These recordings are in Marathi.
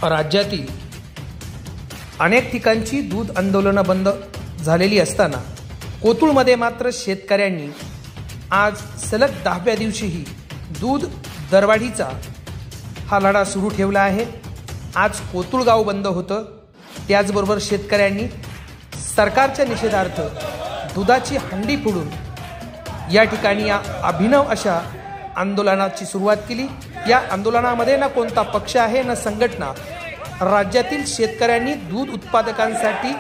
राज्यातील अनेक ठिकाणची दूध आंदोलनं बंद झालेली असताना कोतुळमध्ये मात्र शेतकऱ्यांनी आज सलग 10व्या दिवशीही दूध दरवाढीचा हा लढा सुरू ठेवला आहे। आज कोतुळ गाव बंद होतं। त्याचबरोबर शेतकऱ्यांनी सरकारच्या निषेधार्थ दुधाची हंडी फोडून या ठिकाणी या अभिनव अशा आंदोलनाची सुरुवात केली। या आंदोलनामध्ये ना कोणता पक्ष आहे ना संघटना, राज्यातील शेतकऱ्यांनी दूध उत्पादकांसाठी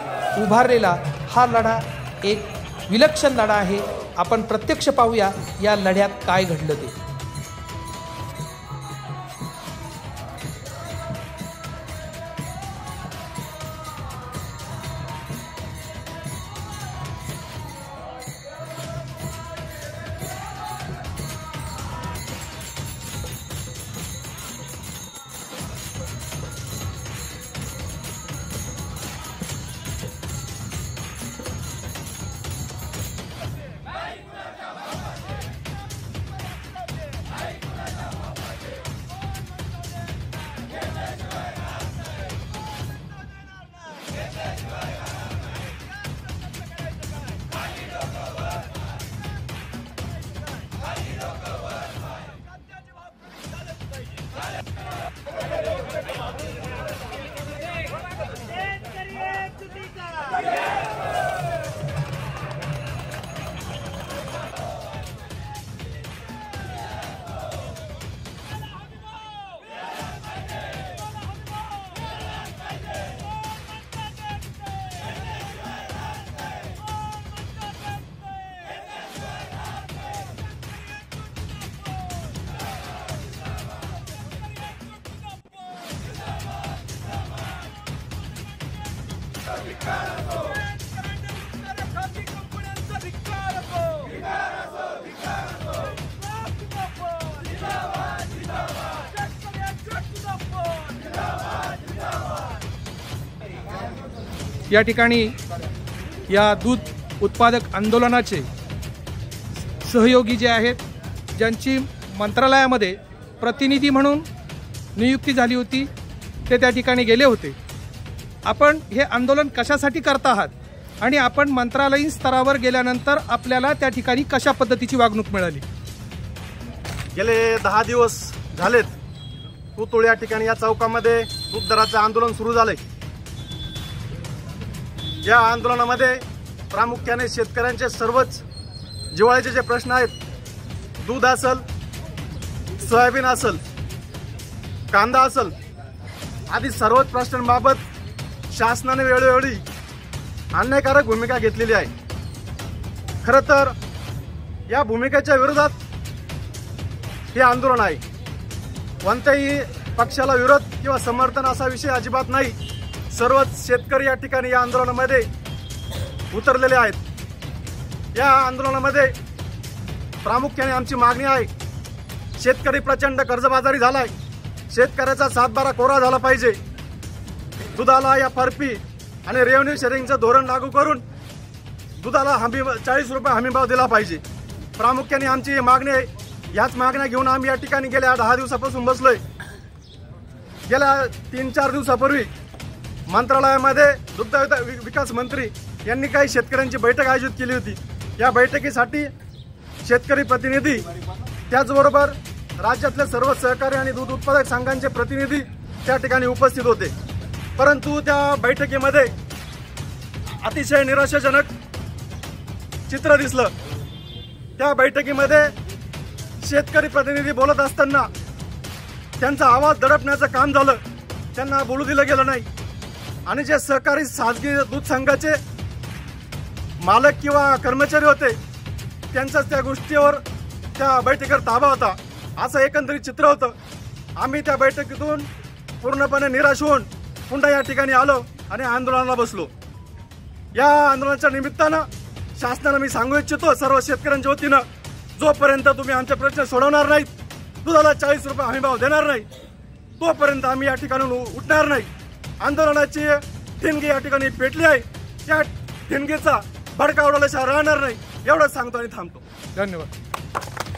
उभारलेला हा लढा एक विलक्षण लढा आहे। आपण प्रत्यक्ष पाहूया या लढ्यात काय घडलं ते। या ठिकाणी या दूध उत्पादक आंदोलनाचे सहयोगी जे आहेत, ज्यांची मंत्रालयामध्ये प्रतिनिधी म्हणून नियुक्ती झाली होती, ते त्या ठिकाणी गेले होते। आपण हे आंदोलन कशासाठी करत आहात आणि आपण मंत्रालयीन स्तरावर गेल्यानंतर आपल्याला त्या ठिकाणी कशा पद्धतीची वागणूक मिळाली? गेले 10 दिवस झालेत कोतुळ या ठिकाणी या चौकामध्ये दूध दराचं आंदोलन सुरू झालंय। या आंदोलनामध्ये प्रामुख्याने शेतकऱ्यांचे सर्वच जिव्हाळ्याचे जे प्रश्न आहेत, दूध असेल, सोयाबीन असेल, कांदा असेल, आदी सर्वच प्रश्नांबाबत शासनाने वेळोवेळी अन्यायकारक भूमिका घेतलेली आहे। खरं तर या भूमिकेच्या विरोधात हे आंदोलन आहे। कोणत्याही पक्षाला विरोध किंवा समर्थन असा विषय अजिबात नाही। सर्वच शेतकरी या ठिकाणी या आंदोलनामध्ये उतरलेले आहेत। या आंदोलनामध्ये प्रामुख्याने आमची मागणी आहे, शेतकरी प्रचंड कर्जबाजारी झालाय, शेतकऱ्याचा 7/12 कोरा झाला पाहिजे, दुधाला या FRP आणि रेव्हेन्यू शेअरिंगचं धोरण लागू करून दुधाला 40 रुपये हमीभाव दिला पाहिजे। प्रामुख्याने आमची ही मागणी आहे। याच मागण्या घेऊन आम्ही या ठिकाणी गेल्या 10 दिवसापासून बसलोय। गेल्या 3-4 दिवसापूर्वी मंत्रालयामध्ये दुग्ध विकास मंत्री यांनी काही शेतकऱ्यांची बैठक आयोजित केली होती। या बैठकीसाठी शेतकरी प्रतिनिधी, त्याचबरोबर राज्यातले सर्व सहकारी आणि दूध उत्पादक संघांचे प्रतिनिधी त्या ठिकाणी उपस्थित होते। परंतु त्या बैठकीमध्ये अतिशय निराशाजनक चित्र दिसलं। त्या बैठकीमध्ये शेतकरी प्रतिनिधी बोलत असताना त्यांचा आवाज दडपण्याचं काम झालं, त्यांना बोलू दिलं गेलं नाही। आणि जे सहकारी खासगी दूध संघाचे मालक किंवा कर्मचारी होते, त्यांचाच त्या गोष्टीवर त्या बैठकीवर ताबा होता, असं एकंदरीत चित्र होतं। आम्ही त्या बैठकीतून पूर्णपणे निराश होऊन पुन्हा या ठिकाणी आलो आणि आंदोलनाला बसलो। या आंदोलनाच्या निमित्तानं शासनाला मी सांगू इच्छितो, सर्व शेतकऱ्यांच्या वतीनं, जोपर्यंत तुम्ही आमचे प्रश्न सोडवणार नाहीत, दुधाला 40 रुपये हमीभाव देणार नाही, तोपर्यंत आम्ही या ठिकाणून उठणार नाही। आंदोलनाची ठिणगी या ठिकाणी पेटली आहे, त्या ठिणगीचा भडका उडवल्याशिवाय राहणार नाही, एवढंच सांगतो आणि थांबतो। धन्यवाद।